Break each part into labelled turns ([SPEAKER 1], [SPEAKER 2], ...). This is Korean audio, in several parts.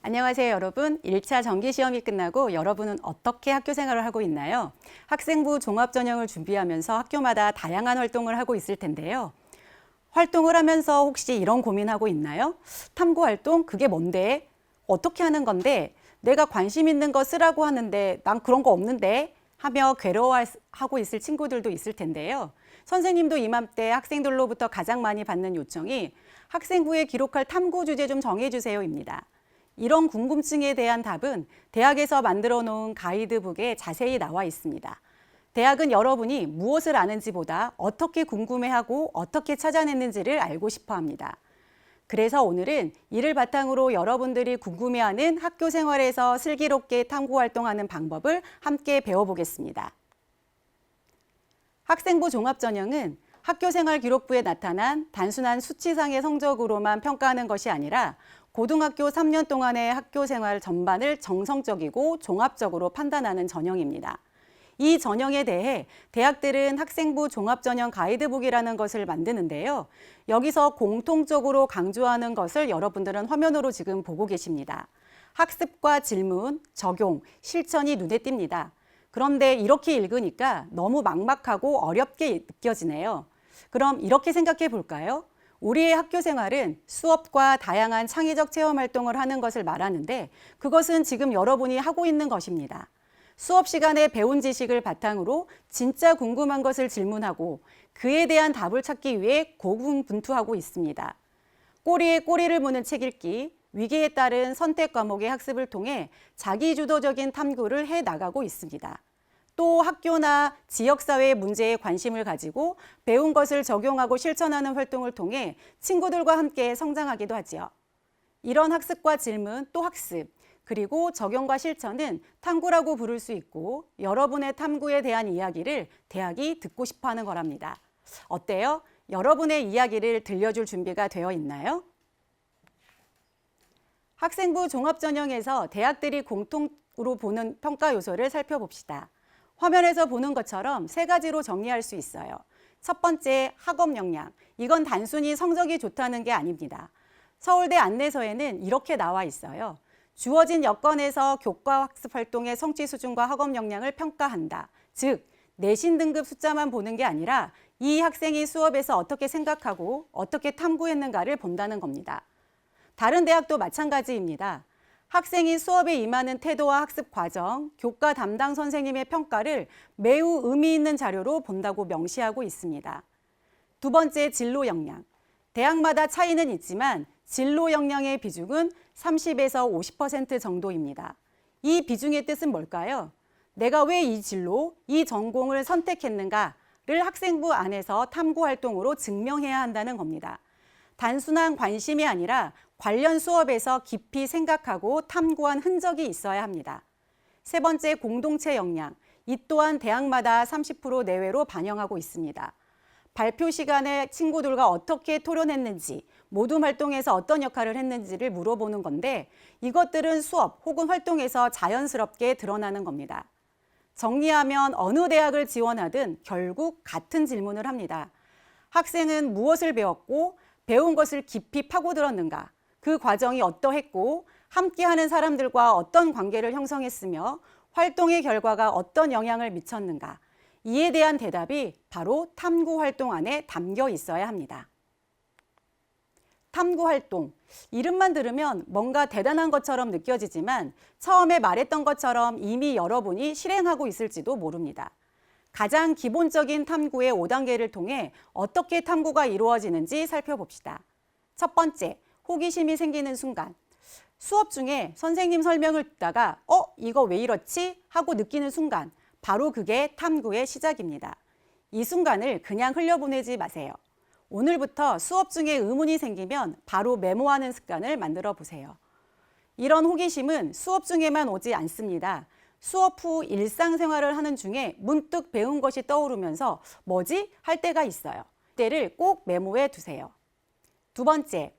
[SPEAKER 1] 안녕하세요, 여러분. 1차 정기시험이 끝나고 여러분은 어떻게 학교 생활을 하고 있나요? 학생부 종합전형을 준비하면서 학교마다 다양한 활동을 하고 있을 텐데요. 활동을 하면서 혹시 이런 고민하고 있나요? 탐구활동? 그게 뭔데? 어떻게 하는 건데? 내가 관심 있는 거 쓰라고 하는데 난 그런 거 없는데? 하며 괴로워하고 있을 친구들도 있을 텐데요. 선생님도 이맘때 학생들로부터 가장 많이 받는 요청이 학생부에 기록할 탐구 주제 좀 정해주세요입니다. 이런 궁금증에 대한 답은 대학에서 만들어 놓은 가이드북에 자세히 나와 있습니다. 대학은 여러분이 무엇을 아는지보다 어떻게 궁금해하고 어떻게 찾아냈는지를 알고 싶어 합니다. 그래서 오늘은 이를 바탕으로 여러분들이 궁금해하는 학교 생활에서 슬기롭게 탐구 활동하는 방법을 함께 배워보겠습니다. 학생부 종합전형은 학교생활 기록부에 나타난 단순한 수치상의 성적으로만 평가하는 것이 아니라 고등학교 3년 동안의 학교생활 전반을 정성적이고 종합적으로 판단하는 전형입니다. 이 전형에 대해 대학들은 학생부 종합전형 가이드북이라는 것을 만드는데요. 여기서 공통적으로 강조하는 것을 여러분들은 화면으로 지금 보고 계십니다. 학습과 질문, 적용, 실천이 눈에 띕니다. 그런데 이렇게 읽으니까 너무 막막하고 어렵게 느껴지네요. 그럼 이렇게 생각해 볼까요? 우리의 학교 생활은 수업과 다양한 창의적 체험 활동을 하는 것을 말하는데 그것은 지금 여러분이 하고 있는 것입니다. 수업 시간에 배운 지식을 바탕으로 진짜 궁금한 것을 질문하고 그에 대한 답을 찾기 위해 고군분투하고 있습니다. 꼬리에 꼬리를 무는 책 읽기, 위기에 따른 선택 과목의 학습을 통해 자기주도적인 탐구를 해 나가고 있습니다. 또 학교나 지역사회의 문제에 관심을 가지고 배운 것을 적용하고 실천하는 활동을 통해 친구들과 함께 성장하기도 하지요. 이런 학습과 질문, 또 학습, 그리고 적용과 실천은 탐구라고 부를 수 있고 여러분의 탐구에 대한 이야기를 대학이 듣고 싶어 하는 거랍니다. 어때요? 여러분의 이야기를 들려줄 준비가 되어 있나요? 학생부 종합전형에서 대학들이 공통으로 보는 평가 요소를 살펴봅시다. 화면에서 보는 것처럼 세 가지로 정리할 수 있어요. 첫 번째, 학업 역량. 이건 단순히 성적이 좋다는 게 아닙니다. 서울대 안내서에는 이렇게 나와 있어요. 주어진 여건에서 교과 학습 활동의 성취 수준과 학업 역량을 평가한다. 즉, 내신 등급 숫자만 보는 게 아니라 이 학생이 수업에서 어떻게 생각하고 어떻게 탐구했는가를 본다는 겁니다. 다른 대학도 마찬가지입니다. 학생이 수업에 임하는 태도와 학습 과정, 교과 담당 선생님의 평가를 매우 의미 있는 자료로 본다고 명시하고 있습니다. 두 번째, 진로 역량. 대학마다 차이는 있지만 진로 역량의 비중은 30에서 50% 정도입니다. 이 비중의 뜻은 뭘까요? 내가 왜 이 진로, 이 전공을 선택했는가를 학생부 안에서 탐구 활동으로 증명해야 한다는 겁니다. 단순한 관심이 아니라 관련 수업에서 깊이 생각하고 탐구한 흔적이 있어야 합니다. 세 번째, 공동체 역량. 이 또한 대학마다 30% 내외로 반영하고 있습니다. 발표 시간에 친구들과 어떻게 토론했는지, 모둠 활동에서 어떤 역할을 했는지를 물어보는 건데 이것들은 수업 혹은 활동에서 자연스럽게 드러나는 겁니다. 정리하면 어느 대학을 지원하든 결국 같은 질문을 합니다. 학생은 무엇을 배웠고 배운 것을 깊이 파고들었는가? 그 과정이 어떠했고 함께하는 사람들과 어떤 관계를 형성했으며 활동의 결과가 어떤 영향을 미쳤는가? 이에 대한 대답이 바로 탐구 활동 안에 담겨 있어야 합니다. 탐구 활동, 이름만 들으면 뭔가 대단한 것처럼 느껴지지만 처음에 말했던 것처럼 이미 여러분이 실행하고 있을지도 모릅니다. 가장 기본적인 탐구의 5단계를 통해 어떻게 탐구가 이루어지는지 살펴봅시다. 첫 번째, 호기심이 생기는 순간. 수업 중에 선생님 설명을 듣다가 이거 왜 이렇지? 하고 느끼는 순간, 바로 그게 탐구의 시작입니다. 이 순간을 그냥 흘려보내지 마세요. 오늘부터 수업 중에 의문이 생기면 바로 메모하는 습관을 만들어 보세요. 이런 호기심은 수업 중에만 오지 않습니다. 수업 후 일상생활을 하는 중에 문득 배운 것이 떠오르면서 뭐지? 할 때가 있어요. 그때를 꼭 메모해 두세요. 두 번째,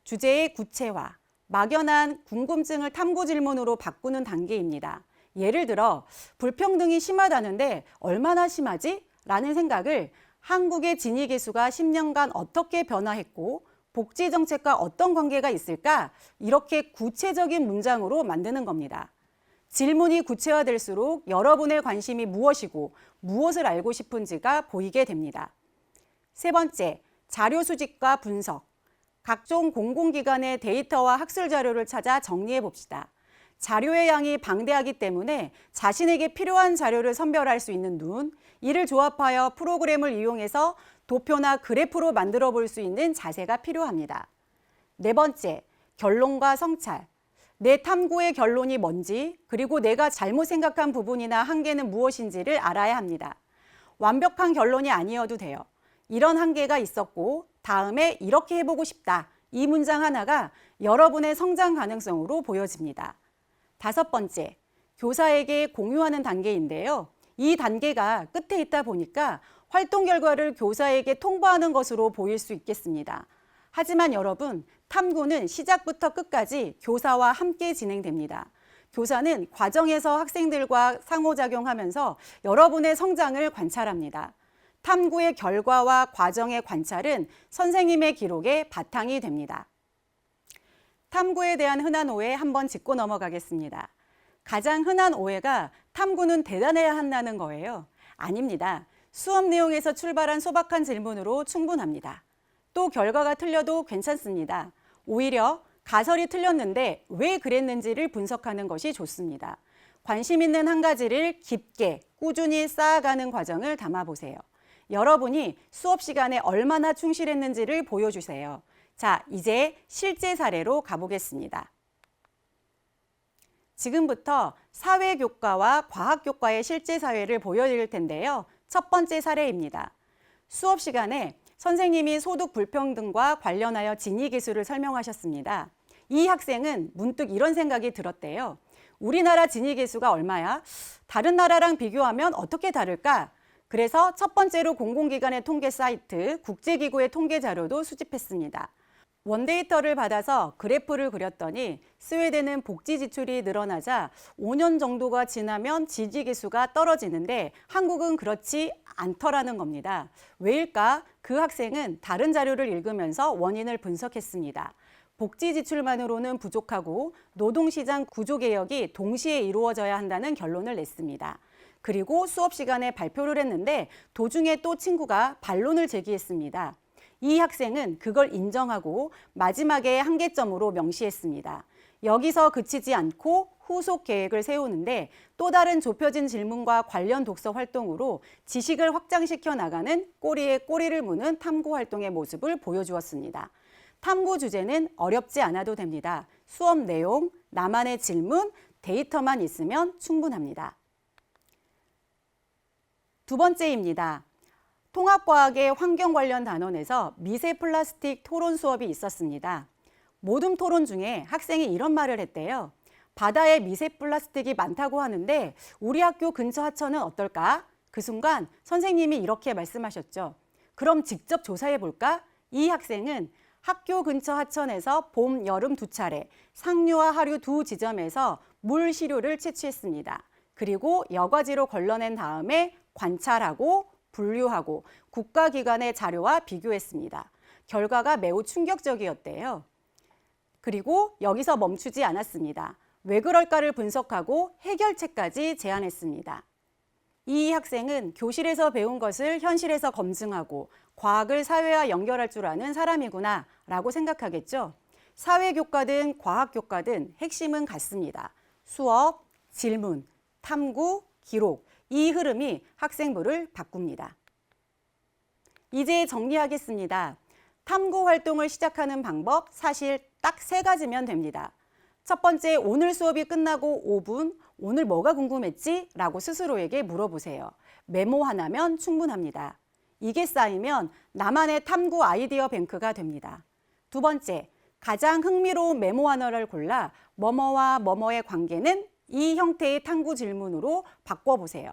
[SPEAKER 1] 주제의 구체화. 막연한 궁금증을 탐구 질문으로 바꾸는 단계입니다. 예를 들어 불평등이 심하다는데 얼마나 심하지? 라는 생각을 한국의 진위 계수가 10년간 어떻게 변화했고 복지 정책과 어떤 관계가 있을까? 이렇게 구체적인 문장으로 만드는 겁니다. 질문이 구체화될수록 여러분의 관심이 무엇이고 무엇을 알고 싶은지가 보이게 됩니다. 세 번째, 자료 수집과 분석. 각종 공공기관의 데이터와 학술 자료를 찾아 정리해 봅시다. 자료의 양이 방대하기 때문에 자신에게 필요한 자료를 선별할 수 있는 눈, 이를 조합하여 프로그램을 이용해서 도표나 그래프로 만들어 볼 수 있는 자세가 필요합니다. 네 번째, 결론과 성찰. 내 탐구의 결론이 뭔지, 그리고 내가 잘못 생각한 부분이나 한계는 무엇인지를 알아야 합니다. 완벽한 결론이 아니어도 돼요. 이런 한계가 있었고 다음에 이렇게 해보고 싶다. 이 문장 하나가 여러분의 성장 가능성으로 보여집니다. 다섯 번째, 교사에게 공유하는 단계인데요. 이 단계가 끝에 있다 보니까 활동 결과를 교사에게 통보하는 것으로 보일 수 있겠습니다. 하지만 여러분, 탐구는 시작부터 끝까지 교사와 함께 진행됩니다. 교사는 과정에서 학생들과 상호작용하면서 여러분의 성장을 관찰합니다. 탐구의 결과와 과정의 관찰은 선생님의 기록의 바탕이 됩니다. 탐구에 대한 흔한 오해 한번 짚고 넘어가겠습니다. 가장 흔한 오해가 탐구는 대단해야 한다는 거예요. 아닙니다. 수업 내용에서 출발한 소박한 질문으로 충분합니다. 또 결과가 틀려도 괜찮습니다. 오히려 가설이 틀렸는데 왜 그랬는지를 분석하는 것이 좋습니다. 관심 있는 한 가지를 깊게 꾸준히 쌓아가는 과정을 담아보세요. 여러분이 수업 시간에 얼마나 충실했는지를 보여주세요. 자, 이제 실제 사례로 가보겠습니다. 지금부터 사회교과와 과학교과의 실제 사례를 보여드릴 텐데요. 첫 번째 사례입니다. 수업 시간에 선생님이 소득 불평등과 관련하여 진위계수를 설명하셨습니다. 이 학생은 문득 이런 생각이 들었대요. 우리나라 진위계수가 얼마야? 다른 나라랑 비교하면 어떻게 다를까? 그래서 첫 번째로 공공기관의 통계 사이트, 국제기구의 통계 자료도 수집했습니다. 원데이터를 받아서 그래프를 그렸더니 스웨덴은 복지 지출이 늘어나자 5년 정도가 지나면 지지계수가 떨어지는데 한국은 그렇지 않더라는 겁니다. 왜일까? 그 학생은 다른 자료를 읽으면서 원인을 분석했습니다. 복지 지출만으로는 부족하고 노동시장 구조개혁이 동시에 이루어져야 한다는 결론을 냈습니다. 그리고 수업 시간에 발표를 했는데 도중에 또 친구가 반론을 제기했습니다. 이 학생은 그걸 인정하고 마지막에 한계점으로 명시했습니다. 여기서 그치지 않고 후속 계획을 세우는데 또 다른 좁혀진 질문과 관련 독서 활동으로 지식을 확장시켜 나가는 꼬리에 꼬리를 무는 탐구 활동의 모습을 보여주었습니다. 탐구 주제는 어렵지 않아도 됩니다. 수업 내용, 나만의 질문, 데이터만 있으면 충분합니다. 두 번째입니다. 통합과학의 환경 관련 단원에서 미세 플라스틱 토론 수업이 있었습니다. 모둠 토론 중에 학생이 이런 말을 했대요. 바다에 미세 플라스틱이 많다고 하는데 우리 학교 근처 하천은 어떨까? 그 순간 선생님이 이렇게 말씀하셨죠. 그럼 직접 조사해 볼까? 이 학생은 학교 근처 하천에서 봄, 여름 2차례, 상류와 하류 2지점에서 물 시료를 채취했습니다. 그리고 여과지로 걸러낸 다음에 관찰하고 분류하고 국가기관의 자료와 비교했습니다. 결과가 매우 충격적이었대요. 그리고 여기서 멈추지 않았습니다. 왜 그럴까를 분석하고 해결책까지 제안했습니다. 이 학생은 교실에서 배운 것을 현실에서 검증하고 과학을 사회와 연결할 줄 아는 사람이구나 라고 생각하겠죠. 사회교과든 과학교과든 핵심은 같습니다. 수업, 질문, 탐구, 기록, 이 흐름이 학생부를 바꿉니다. 이제 정리하겠습니다. 탐구 활동을 시작하는 방법 사실 딱 3가지면 됩니다. 첫 번째, 오늘 수업이 끝나고 5분, 오늘 뭐가 궁금했지? 라고 스스로에게 물어보세요. 메모 하나면 충분합니다. 이게 쌓이면 나만의 탐구 아이디어 뱅크가 됩니다. 두 번째, 가장 흥미로운 메모 하나를 골라 뭐뭐와 뭐뭐의 관계는 이 형태의 탐구 질문으로 바꿔보세요.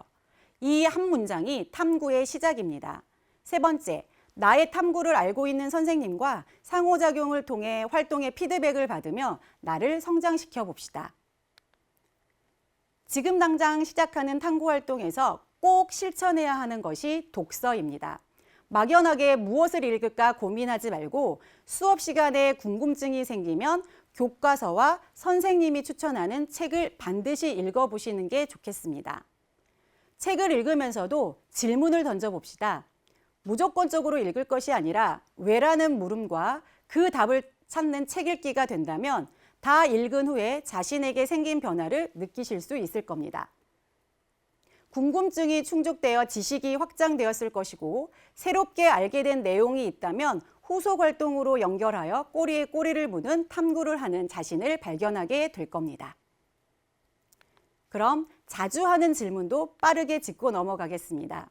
[SPEAKER 1] 이 한 문장이 탐구의 시작입니다. 세 번째, 나의 탐구를 알고 있는 선생님과 상호작용을 통해 활동의 피드백을 받으며 나를 성장시켜 봅시다. 지금 당장 시작하는 탐구 활동에서 꼭 실천해야 하는 것이 독서입니다. 막연하게 무엇을 읽을까 고민하지 말고 수업 시간에 궁금증이 생기면 교과서와 선생님이 추천하는 책을 반드시 읽어보시는 게 좋겠습니다. 책을 읽으면서도 질문을 던져봅시다. 무조건적으로 읽을 것이 아니라 왜라는 물음과 그 답을 찾는 책 읽기가 된다면 다 읽은 후에 자신에게 생긴 변화를 느끼실 수 있을 겁니다. 궁금증이 충족되어 지식이 확장되었을 것이고 새롭게 알게 된 내용이 있다면 후속 활동으로 연결하여 꼬리에 꼬리를 무는 탐구를 하는 자신을 발견하게 될 겁니다. 그럼 자주 하는 질문도 빠르게 짚고 넘어가겠습니다.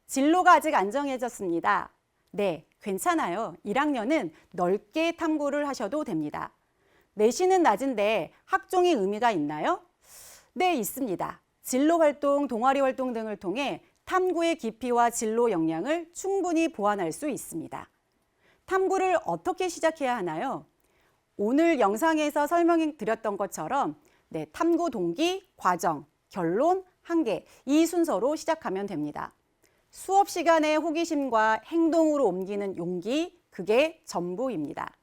[SPEAKER 1] 진로가 아직 안 정해졌습니다. 네, 괜찮아요. 1학년은 넓게 탐구를 하셔도 됩니다. 내신은 낮은데 학종이 의미가 있나요? 네, 있습니다. 진로 활동, 동아리 활동 등을 통해 탐구의 깊이와 진로 역량을 충분히 보완할 수 있습니다. 탐구를 어떻게 시작해야 하나요? 오늘 영상에서 설명해 드렸던 것처럼 탐구 동기, 과정, 결론, 한계 이 순서로 시작하면 됩니다. 수업 시간의 호기심과 행동으로 옮기는 용기, 그게 전부입니다.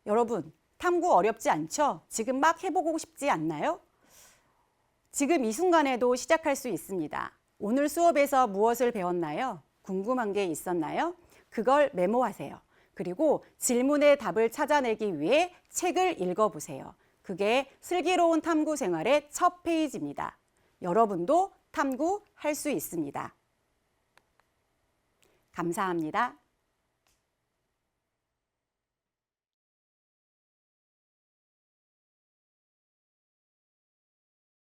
[SPEAKER 1] 여러분, 탐구 어렵지 않죠? 지금 막 해보고 싶지 않나요? 지금 이 순간에도 시작할 수 있습니다. 오늘 수업에서 무엇을 배웠나요? 궁금한 게 있었나요? 그걸 메모하세요. 그리고 질문의 답을 찾아내기 위해 책을 읽어보세요. 그게 슬기로운 탐구 생활의 첫 페이지입니다. 여러분도 탐구할 수 있습니다. 감사합니다.